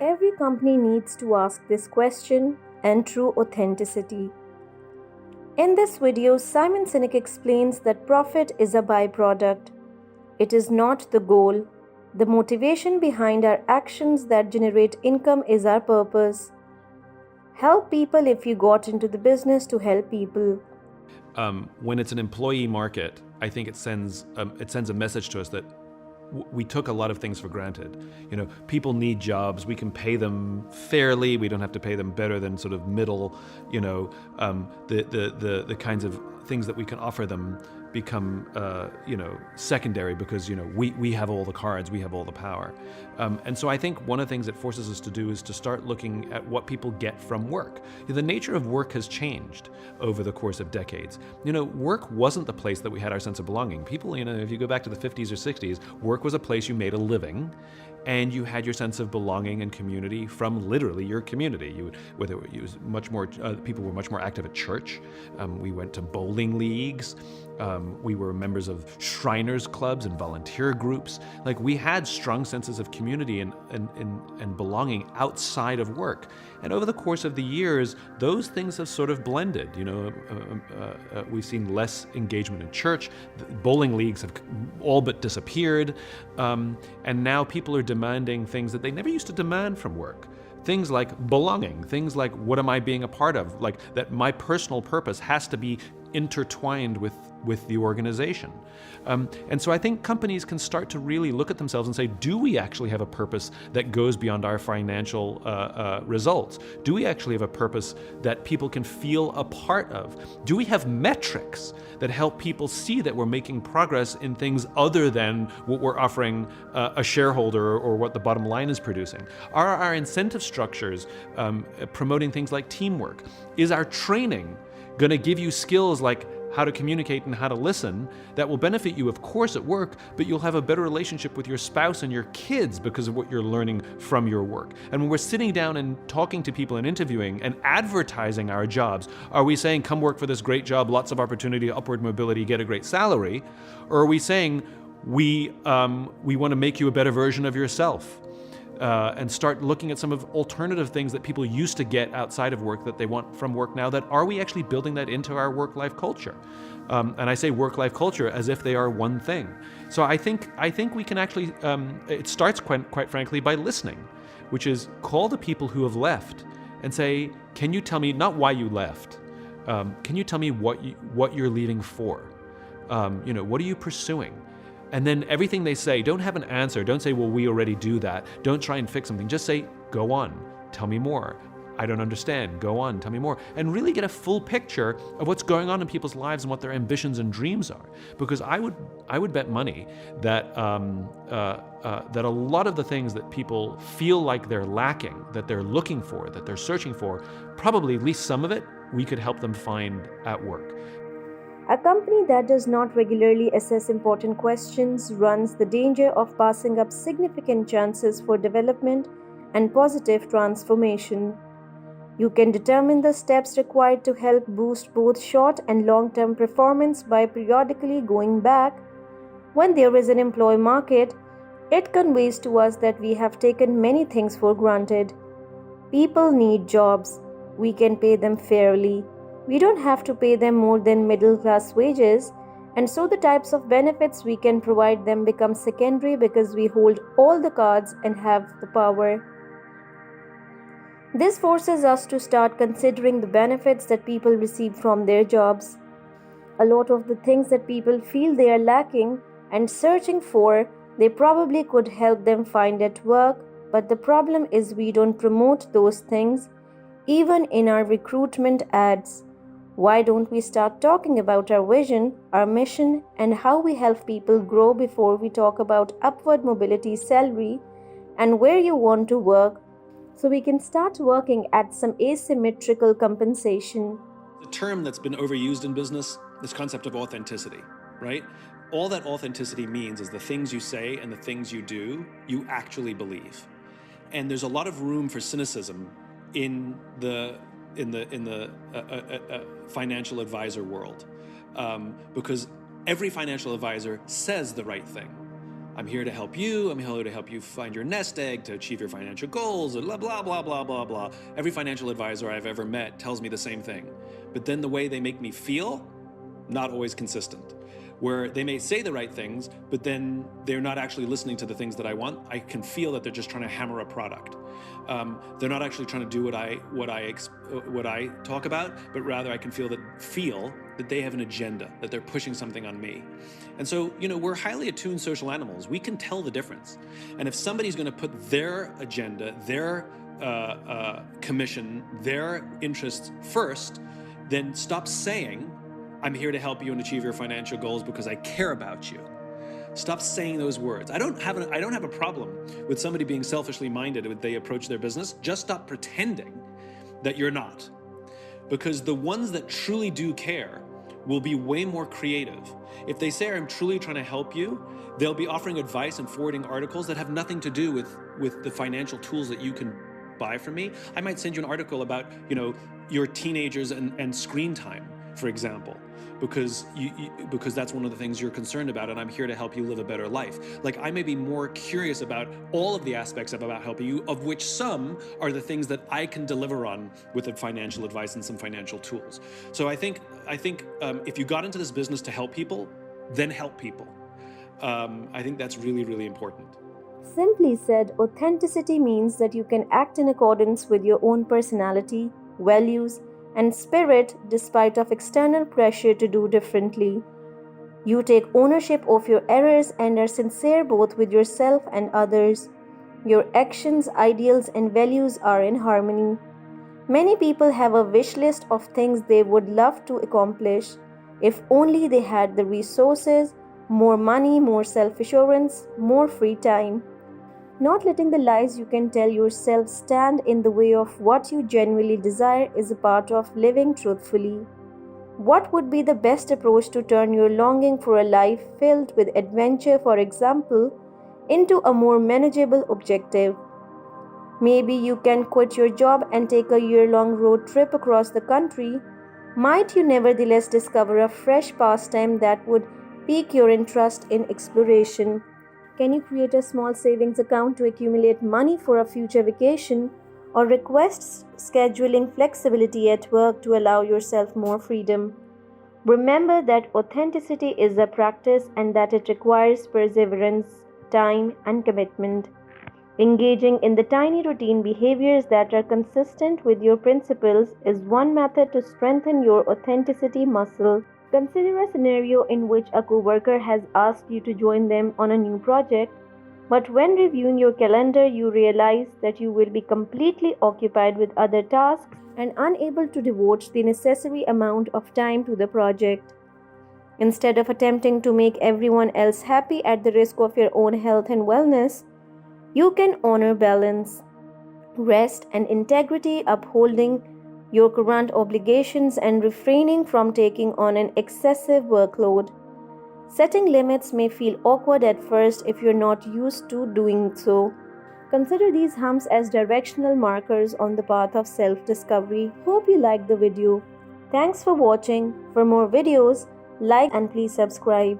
Every company needs to ask this question and true authenticity. In this video, Simon Sinek explains that profit is a byproduct. It is not the goal. The motivation behind our actions that generate income is our purpose. Help people if you got into the business to help people. When it's an employee market, I think it sends a message to us that we took a lot of things for granted. You know, people need jobs. We can pay them fairly. We don't have to pay them better than sort of middle. You know, the kinds of things that we can offer them become secondary because we have all the cards, we have all the power, and so I think one of the things it forces us to do is to start looking at what people get from work. The nature of work has changed over the course of decades. Work wasn't the place that we had our sense of belonging. People, if you go back to the 50s or 60s, work was a place you made a living, and you had your sense of belonging and community from literally your community. People were much more active at church. We went to bowling leagues. We were members of Shriners clubs and volunteer groups. Like, we had strong senses of community and belonging outside of work. And over the course of the years, those things have sort of blended. We've seen less engagement in church. The bowling leagues have all but disappeared. And now people are demanding things that they never used to demand from work. Things like belonging, things like what am I being a part of, like that my personal purpose has to be intertwined with the organization. And so I think companies can start to really look at themselves and say, do we actually have a purpose that goes beyond our financial results? Do we actually have a purpose that people can feel a part of? Do we have metrics that help people see that we're making progress in things other than what we're offering a shareholder or what the bottom line is producing? Are our incentive structures promoting things like teamwork? Is our training going to give you skills like how to communicate and how to listen that will benefit you, of course, at work, but you'll have a better relationship with your spouse and your kids because of what you're learning from your work? And when we're sitting down and talking to people and interviewing and advertising our jobs, are we saying, come work for this great job, lots of opportunity, upward mobility, get a great salary? Or are we saying, we want to make you a better version of yourself? And start looking at some of alternative things that people used to get outside of work that they want from work now. That are we actually building that into our work-life culture? And I say work-life culture as if they are one thing. So I think we can actually. It starts quite frankly by listening, which is call the people who have left and say, can you tell me not why you left? Can you tell me what you're leaving for? What are you pursuing? And then everything they say, don't have an answer. Don't say, well, we already do that. Don't try and fix something. Just say, go on, tell me more. I don't understand. Go on, tell me more. And really get a full picture of what's going on in people's lives and what their ambitions and dreams are. Because I would bet money that that a lot of the things that people feel like they're lacking, that they're looking for, that they're searching for, probably at least some of it, we could help them find at work. A company that does not regularly assess important questions runs the danger of passing up significant chances for development and positive transformation. You can determine the steps required to help boost both short and long-term performance by periodically going back. When there is an employee market, it conveys to us that we have taken many things for granted. People need jobs. We can pay them fairly. We don't have to pay them more than middle-class wages, and so the types of benefits we can provide them become secondary because we hold all the cards and have the power. This forces us to start considering the benefits that people receive from their jobs. A lot of the things that people feel they are lacking and searching for, they probably could help them find at work, but the problem is we don't promote those things, even in our recruitment ads. Why don't we start talking about our vision, our mission, and how we help people grow before we talk about upward mobility, salary, and where you want to work, so we can start working at some asymmetrical compensation? The term that's been overused in business, this concept of authenticity, right? All that authenticity means is the things you say and the things you do, you actually believe. And there's a lot of room for cynicism in the financial advisor world, because every financial advisor says the right thing. I'm here to help you. I'm here to help you find your nest egg, to achieve your financial goals, blah, blah, blah, blah, blah, blah. Every financial advisor I've ever met tells me the same thing. But then the way they make me feel, not always consistent. Where they may say the right things, but then they're not actually listening to the things that I want. I can feel that they're just trying to hammer a product. They're not actually trying to do what I talk about, but rather I can feel that they have an agenda, that they're pushing something on me. And so, we're highly attuned social animals. We can tell the difference. And if somebody's going to put their agenda, their commission, their interests first, then stop saying, I'm here to help you and achieve your financial goals because I care about you. Stop saying those words. I don't have a problem with somebody being selfishly minded when they approach their business. Just stop pretending that you're not. Because the ones that truly do care will be way more creative. If they say, I'm truly trying to help you, they'll be offering advice and forwarding articles that have nothing to do with the financial tools that you can buy from me. I might send you an article about, your teenagers and screen time, for example, because that's one of the things you're concerned about, and I'm here to help you live a better life. Like, I may be more curious about all of the aspects about helping you, of which some are the things that I can deliver on with a financial advice and some financial tools. So I think if you got into this business to help people, then help people. I think that's really, really important. Simply said, authenticity means that you can act in accordance with your own personality, values, and spirit despite of external pressure to do differently. You take ownership of your errors and are sincere both with yourself and others. Your actions, ideals, and values are in harmony. Many people have a wish list of things they would love to accomplish if only they had the resources, more money, more self-assurance, more free time. Not letting the lies you can tell yourself stand in the way of what you genuinely desire is a part of living truthfully. What would be the best approach to turn your longing for a life filled with adventure, for example, into a more manageable objective? Maybe you can quit your job and take a year-long road trip across the country. Might you nevertheless discover a fresh pastime that would pique your interest in exploration? Can you create a small savings account to accumulate money for a future vacation, or request scheduling flexibility at work to allow yourself more freedom? Remember that authenticity is a practice and that it requires perseverance, time, and commitment. Engaging in the tiny routine behaviors that are consistent with your principles is one method to strengthen your authenticity muscle. Consider a scenario in which a coworker has asked you to join them on a new project, but when reviewing your calendar, you realize that you will be completely occupied with other tasks and unable to devote the necessary amount of time to the project. Instead of attempting to make everyone else happy at the risk of your own health and wellness, you can honor balance, rest, and integrity, upholding your current obligations and refraining from taking on an excessive workload. Setting limits may feel awkward at first if you're not used to doing so. Consider these humps as directional markers on the path of self-discovery. Hope you liked the video. Thanks for watching. For more videos, like and please subscribe.